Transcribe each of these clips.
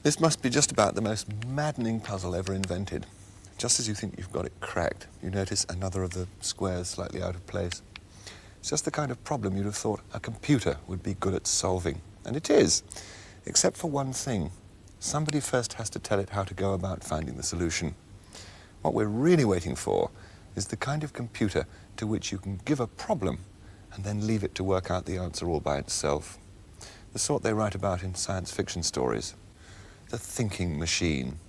This must be just about the most maddening puzzle ever invented. Just as you think you've got it cracked, you notice another of the squares slightly out of place. It's just the kind of problem you'd have thought a computer would be good at solving. And it is, except for one thing. Somebody first has to tell it how to go about finding the solution. What we're really waiting for is the kind of computer to which you can give a problem and then leave it to work out the answer all by itself. The sort they write about in science fiction stories. The thinking machine.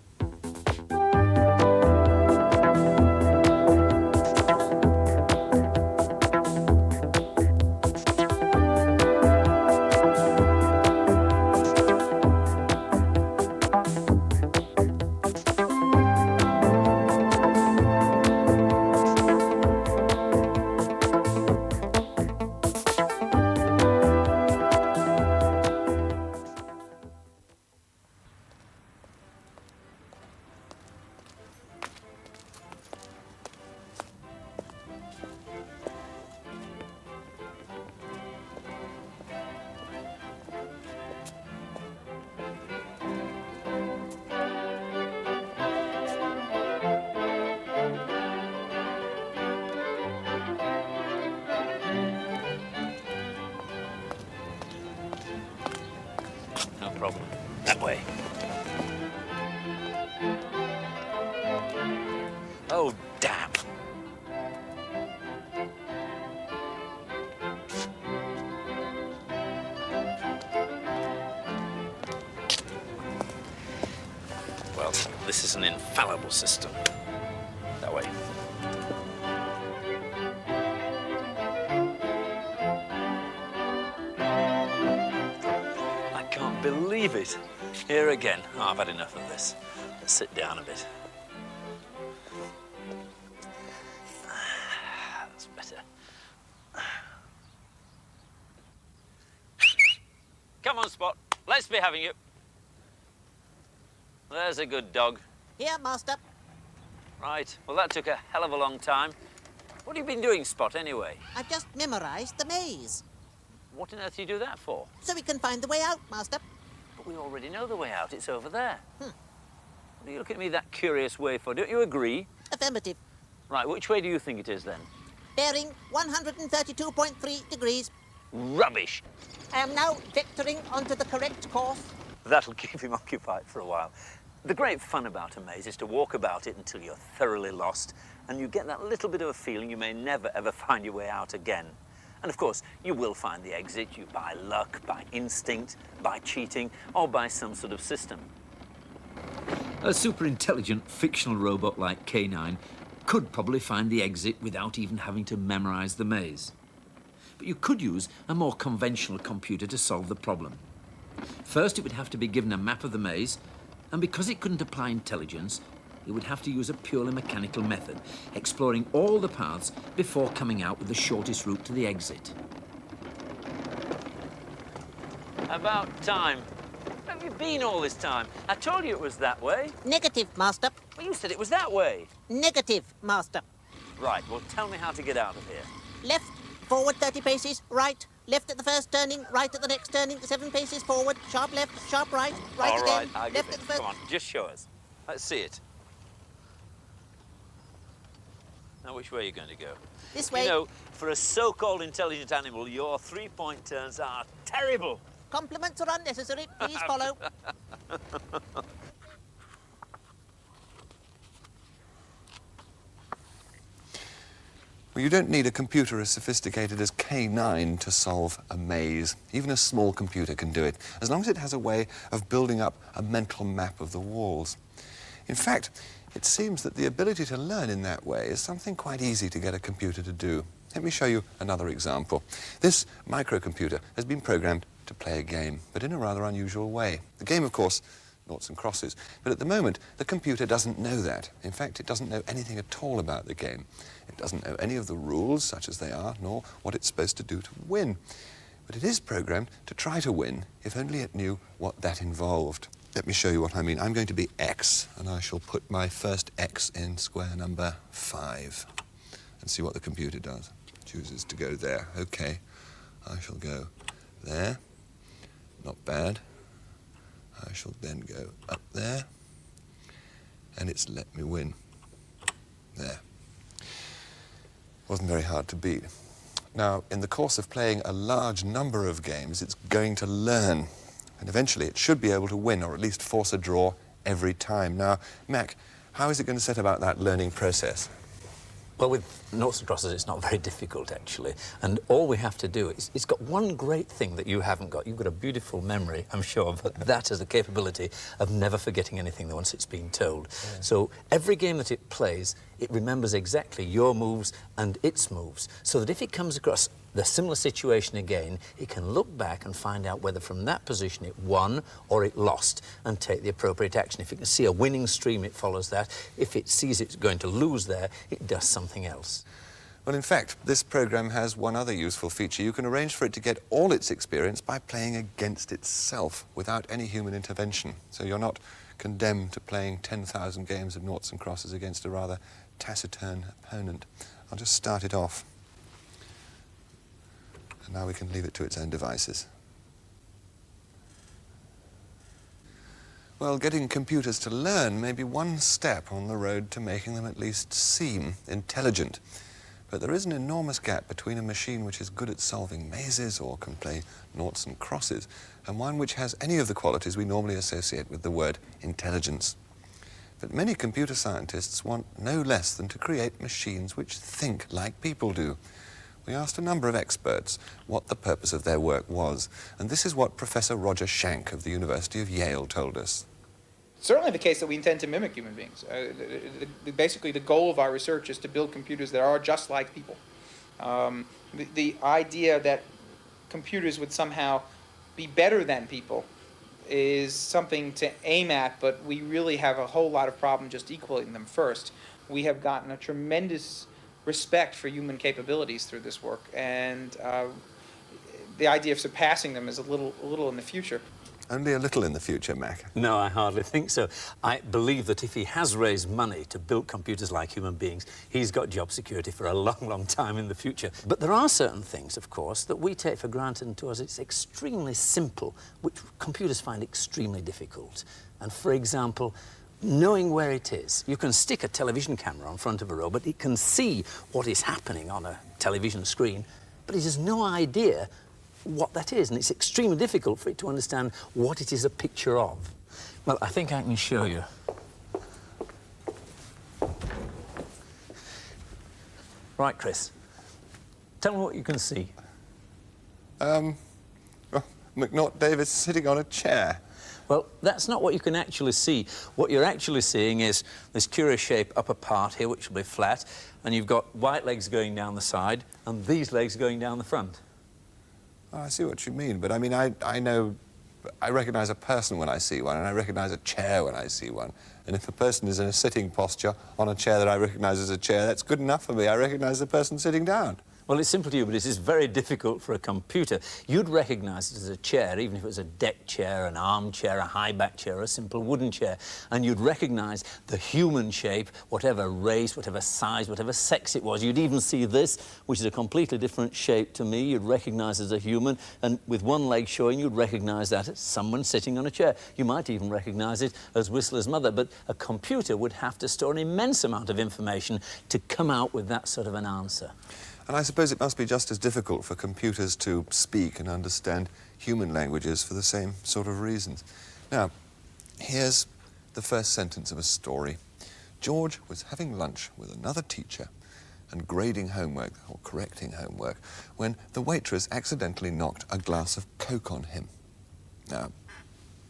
No problem. That way. Oh, damn. Well, this is an infallible system. That way. I can't believe it. Here again. Oh, I've had enough of this. Let's sit down a bit. That's better. Come on, Spot. Let's be having you. There's a good dog. Here, Master. Right. Well, that took a hell of a long time. What have you been doing, Spot, anyway? I've just memorized the maze. What on earth do you do that for? So we can find the way out, Master. But we already know the way out. It's over there. Hmm. What are you looking at me that curious way for? Don't you agree? Affirmative. Right, which way do you think it is, then? Bearing 132.3 degrees. Rubbish! I am now vectoring onto the correct course. That'll keep him occupied for a while. The great fun about a maze is to walk about it until you're thoroughly lost, and you get that little bit of a feeling you may never, ever find your way out again. And of course, you will find the exit, you by luck, by instinct, by cheating, or by some sort of system. A super-intelligent fictional robot like K9 could probably find the exit without even having to memorize the maze. But you could use a more conventional computer to solve the problem. First, it would have to be given a map of the maze, and because it couldn't apply intelligence, it would have to use a purely mechanical method, exploring all the paths before coming out with the shortest route to the exit. About time. Where have you been all this time? I told you it was that way. Negative, Master. Well, you said it was that way. Negative, Master. Right, well, tell me how to get out of here. Left, forward 30 paces, right. Left at the first turning, right at the next turning, 7 paces forward, sharp left, sharp right, right All right, again. I'll give left it. at the first... Come on, just show us. Let's see it. Now, which way are you going to go? This way. You know, for a so-called intelligent animal, your three-point turns are terrible. Compliments are unnecessary. Please follow. Well, you don't need a computer as sophisticated as K9 to solve a maze. Even a small computer can do it, as long as it has a way of building up a mental map of the walls. In fact, it seems that the ability to learn in that way is something quite easy to get a computer to do. Let me show you another example. This microcomputer has been programmed to play a game, but in a rather unusual way. The game, of course, noughts and crosses, but at the moment, the computer doesn't know that. In fact, it doesn't know anything at all about the game. It doesn't know any of the rules, such as they are, nor what it's supposed to do to win. But it is programmed to try to win, if only it knew what that involved. Let me show you what I mean. I'm going to be X, and I shall put my first X in square number 5, and see what the computer does. Chooses to go there. OK. I shall go there. Not bad. I shall then go up there, and it's let me win. There. Wasn't very hard to beat. Now, in the course of playing a large number of games, it's going to learn. And eventually it should be able to win, or at least force a draw every time. Now, Mac, how is it going to set about that learning process? Well, with noughts and crosses, it's not very difficult, actually. And all we have to do is, it's got one great thing that you haven't got. You've got a beautiful memory, I'm sure, but that has the capability of never forgetting anything once it's been told. Yeah. So every game that it plays, it remembers exactly your moves and its moves, so that if it comes across the similar situation again, it can look back and find out whether from that position it won or it lost and take the appropriate action. If it can see a winning stream, it follows that. If it sees it's going to lose there, it does something else. Well, in fact, this program has one other useful feature. You can arrange for it to get all its experience by playing against itself without any human intervention. So you're not condemned to playing 10,000 games of noughts and crosses against a rather taciturn opponent. I'll just start it off. And now we can leave it to its own devices. Well, getting computers to learn may be one step on the road to making them at least seem intelligent. But there is an enormous gap between a machine which is good at solving mazes or can play noughts and crosses and one which has any of the qualities we normally associate with the word intelligence. But many computer scientists want no less than to create machines which think like people do. We asked a number of experts what the purpose of their work was, and this is what Professor Roger Schank of the University of Yale told us. It's certainly the case that we intend to mimic human beings. Basically, the goal of our research is to build computers that are just like people. The idea that computers would somehow be better than people is something to aim at, but we really have a whole lot of problem just equaling them first. We have gotten a tremendous respect for human capabilities through this work, and the idea of surpassing them is a little in the future. Only a little in the future, Mac. No, I hardly think so. I believe that if he has raised money to build computers like human beings, he's got job security for a long, long time in the future. But there are certain things, of course, that we take for granted, and to us it's extremely simple, which computers find extremely difficult. And for example, knowing where it is. You can stick a television camera in front of a robot, it can see what is happening on a television screen, but it has no idea what that is, and it's extremely difficult for it to understand what it is a picture of. Well, I think I can show you. Right, Chris. Tell me what you can see. McNaught-Davis sitting on a chair. Well, that's not what you can actually see. What you're actually seeing is this curious shape upper part here, which will be flat, and you've got white legs going down the side and these legs going down the front. Oh, I see what you mean, but I mean, I recognise a person when I see one, and I recognise a chair when I see one. And if a person is in a sitting posture on a chair that I recognise as a chair, that's good enough for me. I recognise the person sitting down. Well, it's simple to you, but it is very difficult for a computer. You'd recognise it as a chair, even if it was a deck chair, an armchair, a high-back chair, or a simple wooden chair. And you'd recognise the human shape, whatever race, whatever size, whatever sex it was. You'd even see this, which is a completely different shape to me. You'd recognise as a human, and with one leg showing, you'd recognise that as someone sitting on a chair. You might even recognise it as Whistler's mother, but a computer would have to store an immense amount of information to come out with that sort of an answer. And I suppose it must be just as difficult for computers to speak and understand human languages for the same sort of reasons. Now, here's the first sentence of a story. George was having lunch with another teacher and grading homework, or correcting homework, when the waitress accidentally knocked a glass of Coke on him. Now,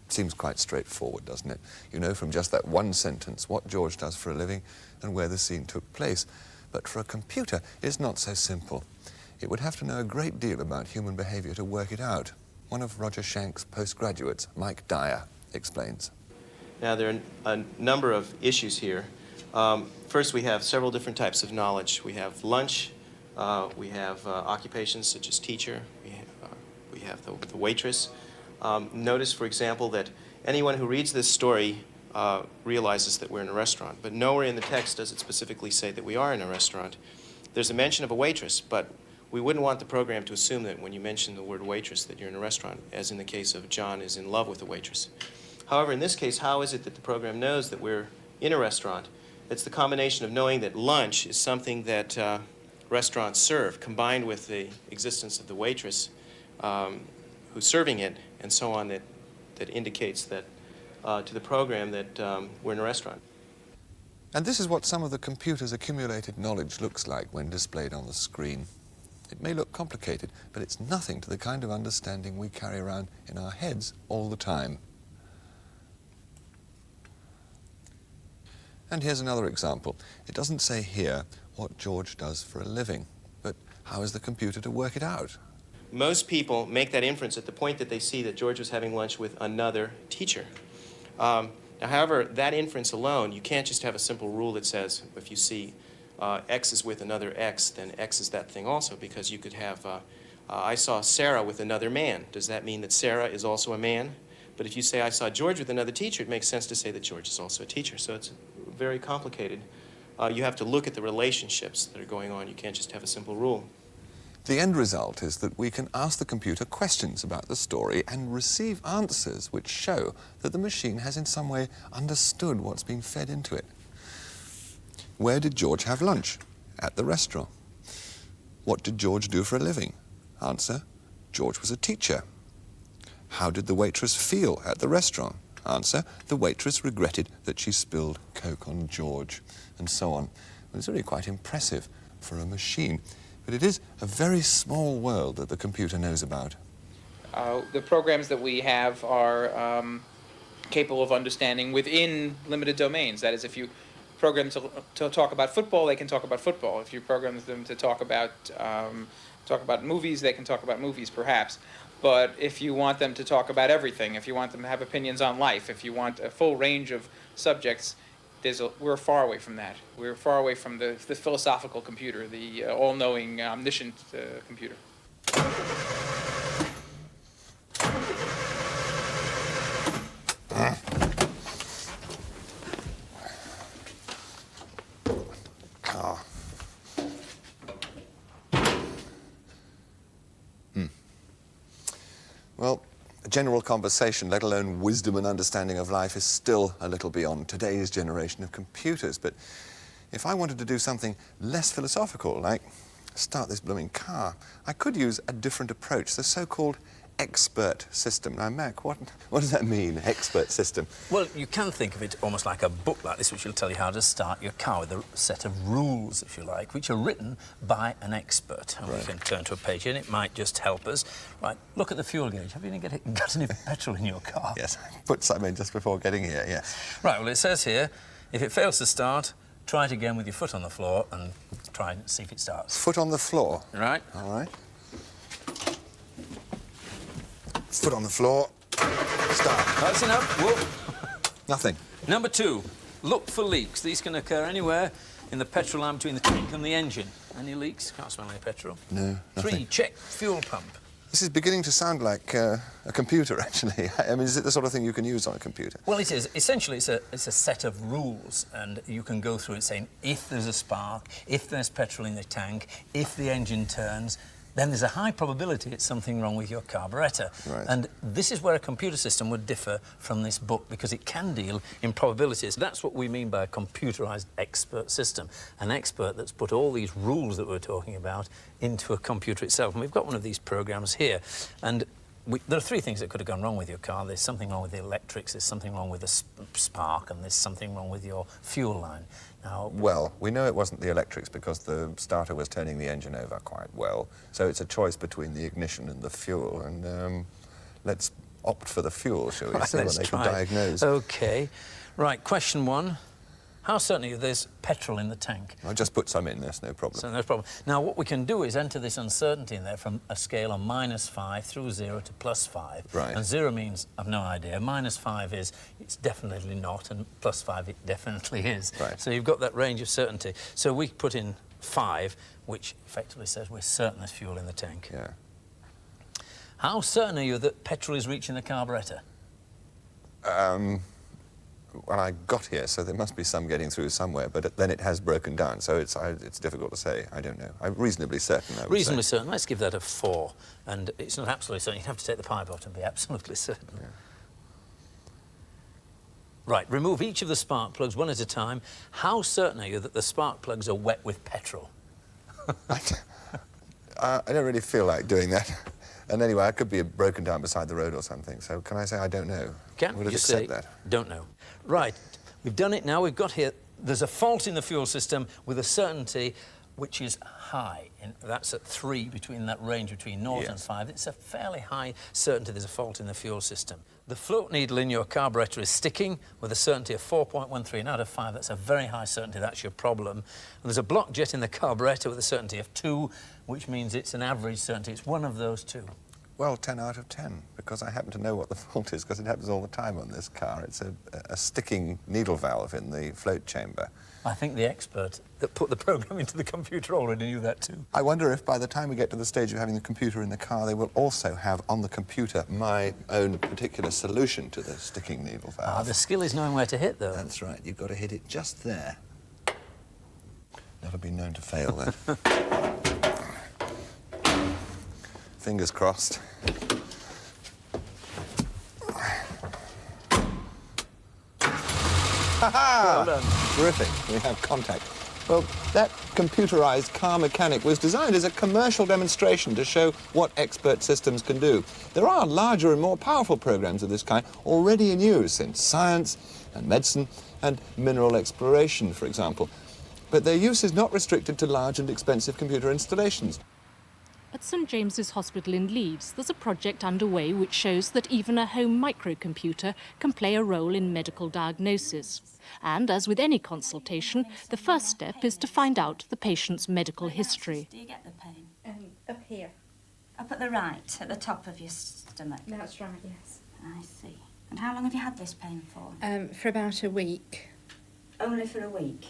seems quite straightforward, doesn't it? You know from just that one sentence what George does for a living and where the scene took place. But for a computer, it's not so simple. It would have to know a great deal about human behaviour to work it out. One of Roger Schank's postgraduates, Mike Dyer, explains. Now, there are a number of issues here. First, we have several different types of knowledge. We have lunch, we have occupations such as teacher, we have the waitress. Notice, for example, that anyone who reads this story realizes that we're in a restaurant, but nowhere in the text does it specifically say that we are in a restaurant. There's a mention of a waitress, but we wouldn't want the program to assume that when you mention the word waitress that you're in a restaurant, as in the case of John is in love with a waitress. However, in this case, how is it that the program knows that we're in a restaurant? It's the combination of knowing that lunch is something that restaurants serve, combined with the existence of the waitress who's serving it, and so on, that indicates that to the program that we're in a restaurant. And this is what some of the computer's accumulated knowledge looks like when displayed on the screen. It may look complicated, but it's nothing to the kind of understanding we carry around in our heads all the time. And here's another example. It doesn't say here what George does for a living, but how is the computer to work it out? Most people make that inference at the point that they see that George was having lunch with another teacher. Now, however, that inference alone, you can't just have a simple rule that says if you see X is with another X, then X is that thing also, because you could have, I saw Sarah with another man. Does that mean that Sarah is also a man? But if you say I saw George with another teacher, it makes sense to say that George is also a teacher. So it's very complicated. You have to look at the relationships that are going on. You can't just have a simple rule. The end result is that we can ask the computer questions about the story and receive answers which show that the machine has in some way understood what's been fed into it. Where did George have lunch? At the restaurant. What did George do for a living? Answer, George was a teacher. How did the waitress feel at the restaurant? Answer, the waitress regretted that she spilled Coke on George, and so on. Well, it's really quite impressive for a machine. But it is a very small world that the computer knows about. The programs that we have are capable of understanding within limited domains. That is, if you program to talk about football, they can talk about football. If you program them to talk about movies, they can talk about movies, perhaps. But if you want them to talk about everything, if you want them to have opinions on life, if you want a full range of subjects, we're far away from that. We're far away from the philosophical computer, the all-knowing, omniscient computer. Well, general conversation, let alone wisdom and understanding of life, is still a little beyond today's generation of computers. But if I wanted to do something less philosophical, like start this blooming car, I could use a different approach, the so-called expert system. Now, Mac, what does that mean, expert system? Well, you can think of it almost like a book like this, which will tell you how to start your car with a set of rules, if you like, which are written by an expert. And right. We can turn to a page here, and it might just help us. Right, look at the fuel gauge. Have you got any petrol in your car? Yes, I put some in just before getting here, yes. Right, well, it says here, if it fails to start, try it again with your foot on the floor and try and see if it starts. Foot on the floor? Right. All right. Foot on the floor. Start. That's enough. Whoa. Nothing. Number 2, look for leaks. These can occur anywhere in the petrol line between the tank and the engine. Any leaks? Can't smell any petrol. No, nothing. 3, check fuel pump. This is beginning to sound like a computer, actually. I mean, is it the sort of thing you can use on a computer? Well, it is. Essentially, it's a set of rules, and you can go through it saying if there's a spark, if there's petrol in the tank, if the engine turns, then there's a high probability it's something wrong with your carburettor. Right. And this is where a computer system would differ from this book, because it can deal in probabilities. That's what we mean by a computerized expert system. An expert that's put all these rules that we're talking about into a computer itself. And we've got one of these programs here. And there are 3 things that could have gone wrong with your car. There's something wrong with the electrics, there's something wrong with the spark, and there's something wrong with your fuel line. Now, well, we know it wasn't the electrics because the starter was turning the engine over quite well. So it's a choice between the ignition and the fuel. And let's opt for the fuel, shall we? Right, See what let's they can try. diagnose. OK. Right, question 1. How certain are you there's petrol in the tank? I'll just put some in, there's no problem. So no problem. Now, what we can do is enter this uncertainty in there from a scale of -5 through 0 to +5. Right. And 0 means I've no idea. -5 is it's definitely not, and +5 it definitely is. Right. So you've got that range of certainty. So we put in 5, which effectively says we're certain there's fuel in the tank. Yeah. How certain are you that petrol is reaching the carburettor? Well, I got here, so there must be some getting through somewhere, but then it has broken down, so it's difficult to say. I don't know. I'm reasonably certain, I would Reasonably say. certain. Let's give that a 4. And it's not absolutely certain. You'd have to take the pipe out and be absolutely certain. Yeah. Right, remove each of the spark plugs one at a time. How certain are you that the spark plugs are wet with petrol? I don't really feel like doing that. And anyway, I could be broken down beside the road or something, so can I say I don't know? Can Will it you accept say, that? don't know. Right, we've done it now. We've got here, there's a fault in the fuel system with a certainty which is high. And that's at 3, between that range between 0 and 5. It's a fairly high certainty there's a fault in the fuel system. The float needle in your carburettor is sticking with a certainty of 4.13, and out of 5, that's a very high certainty that's your problem. And there's a block jet in the carburettor with a certainty of 2, which means it's an average certainty. It's one of those 2. Well, 10 out of 10, because I happen to know what the fault is, because it happens all the time on this car. It's a sticking needle valve in the float chamber. I think the expert that put the program into the computer already knew that too. I wonder if by the time we get to the stage of having the computer in the car, they will also have on the computer my own particular solution to the sticking needle valve. Ah, the skill is knowing where to hit, though. That's right. You've got to hit it just there. Never been known to fail there. Fingers crossed. Ha-ha! Well done. Terrific. We have contact. Well, that computerized car mechanic was designed as a commercial demonstration to show what expert systems can do. There are larger and more powerful programs of this kind already in use in science and medicine and mineral exploration, for example. But their use is not restricted to large and expensive computer installations. At St James's Hospital in Leeds, there's a project underway which shows that even a home microcomputer can play a role in medical diagnosis. And as with any consultation, the first step is to find out the patient's medical history. Do you get the pain? Up here. Up at the right, at the top of your stomach? That's right, yes. I see. And how long have you had this pain for? For about a week. Only for a week?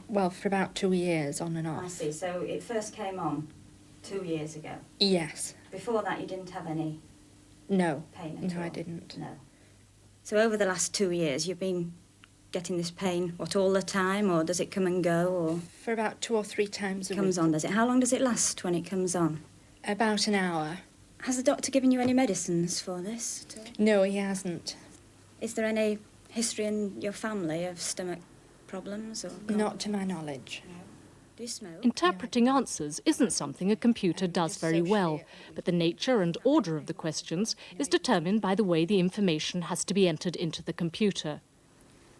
Well, for about 2 years, on and I off. see. So it first came on 2 years ago? Yes. Before that you didn't have any No. pain at all? No, I didn't. No. So over the last 2 years you've been getting this pain, what, all the time, or does it come and go, or...? For about 2 or 3 times a week. Comes on, does it? How long does it last when it comes on? About an hour. Has the doctor given you any medicines for this at all? No, he hasn't. Is there any history in your family of stomach problems, or...? Not to my knowledge. No. Do you smoke? Interpreting answers isn't something a computer does very well, but the nature and order of the questions is determined by the way the information has to be entered into the computer.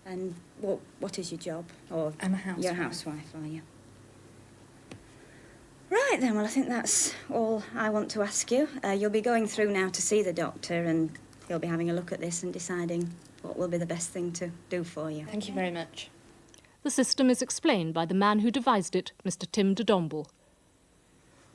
And what is your job? Or I'm a housewife. You're a housewife, are you? Right then, well I think that's all I want to ask you. You'll be going through now to see the doctor and he'll be having a look at this and deciding what will be the best thing to do for you. Thank you very much. The system is explained by the man who devised it, Mr. Tim de Domble.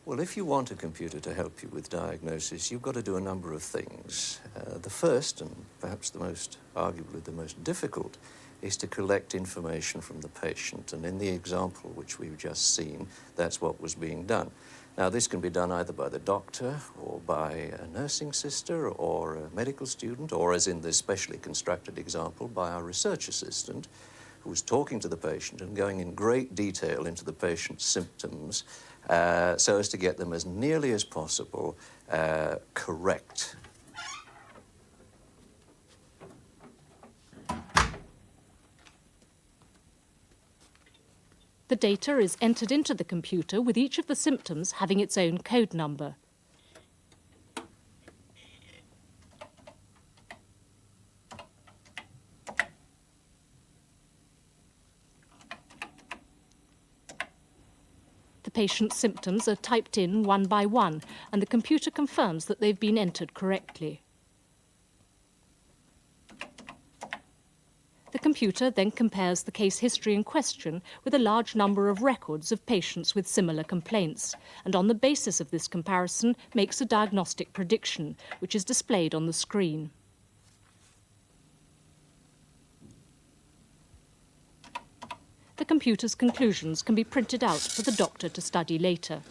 Well, if you want a computer to help you with diagnosis, you've got to do a number of things. The first, and perhaps the most, arguably the most difficult, is to collect information from the patient. And in the example which we've just seen, that's what was being done. Now, this can be done either by the doctor or by a nursing sister or a medical student, or, as in this specially constructed example, by our research assistant, who's talking to the patient and going in great detail into the patient's symptoms so as to get them as nearly as possible correct. The data is entered into the computer with each of the symptoms having its own code number. The patient's symptoms are typed in one by one, and the computer confirms that they've been entered correctly. The computer then compares the case history in question with a large number of records of patients with similar complaints, and on the basis of this comparison makes a diagnostic prediction, which is displayed on the screen. The computer's conclusions can be printed out for the doctor to study later.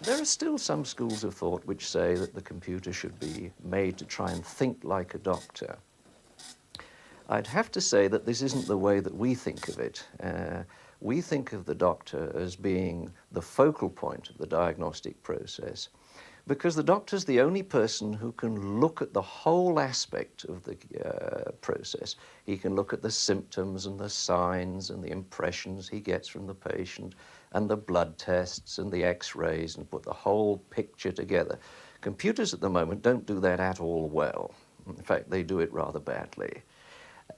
There are still some schools of thought which say that the computer should be made to try and think like a doctor. I'd have to say that this isn't the way that we think of it. we think of the doctor as being the focal point of the diagnostic process, because the doctor's the only person who can look at the whole aspect of the process. He can look at the symptoms and the signs and the impressions he gets from the patient and the blood tests and the x-rays and put the whole picture together. Computers at the moment don't do that at all well. In fact, they do it rather badly.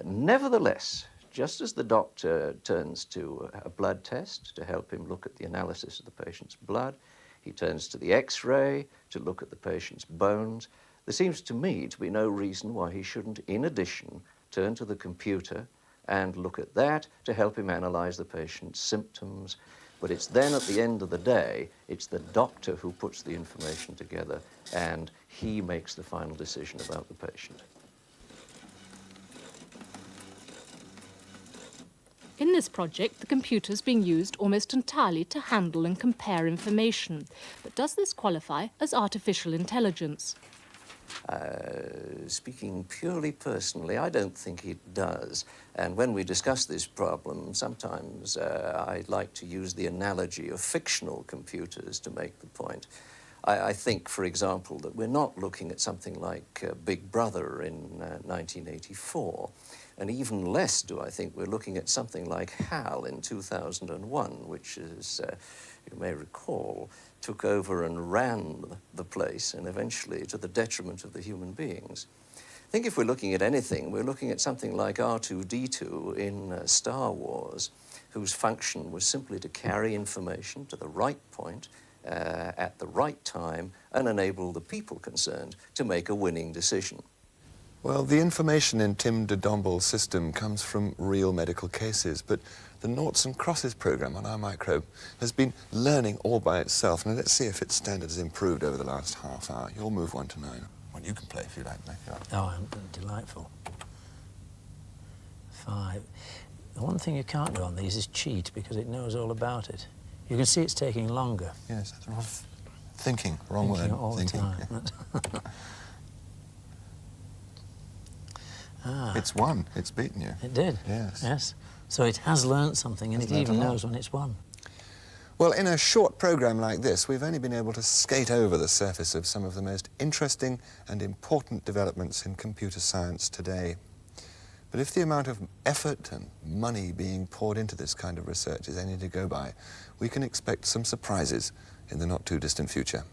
Nevertheless, just as the doctor turns to a blood test to help him look at the analysis of the patient's blood, he turns to the x-ray to look at the patient's bones. There seems to me to be no reason why he shouldn't, in addition, turn to the computer and look at that to help him analyze the patient's symptoms. But it's then, at the end of the day, it's the doctor who puts the information together and he makes the final decision about the patient. In this project, the computer's being used almost entirely to handle and compare information. But does this qualify as artificial intelligence? Speaking purely personally, I don't think it does. And when we discuss this problem, sometimes I like to use the analogy of fictional computers to make the point. I think, for example, that we're not looking at something like Big Brother in 1984. And even less do I think we're looking at something like HAL in 2001, which is, you may recall, took over and ran the place, and eventually to the detriment of the human beings. I think if we're looking at anything, we're looking at something like R2-D2 in Star Wars, whose function was simply to carry information to the right point at the right time and enable the people concerned to make a winning decision. Well, the information in Tim de Dombel's system comes from real medical cases, but the noughts and crosses program on our microbe has been learning all by itself. Now, let's see if its standard has improved over the last half hour. You'll move 1 to 9. Well, you can play if you like, mate. Oh, delightful. 5. The one thing you can't do on these is cheat, because it knows all about it. You can see it's taking longer. Yes, that's wrong. Thinking, wrong Thinking word. all Thinking. the time. Ah. It's won. It's beaten you. It did? Yes. Yes. So it has learnt something, and it even knows when it's won. Well, in a short program like this, we've only been able to skate over the surface of some of the most interesting and important developments in computer science today. But if the amount of effort and money being poured into this kind of research is any to go by, we can expect some surprises in the not-too-distant future.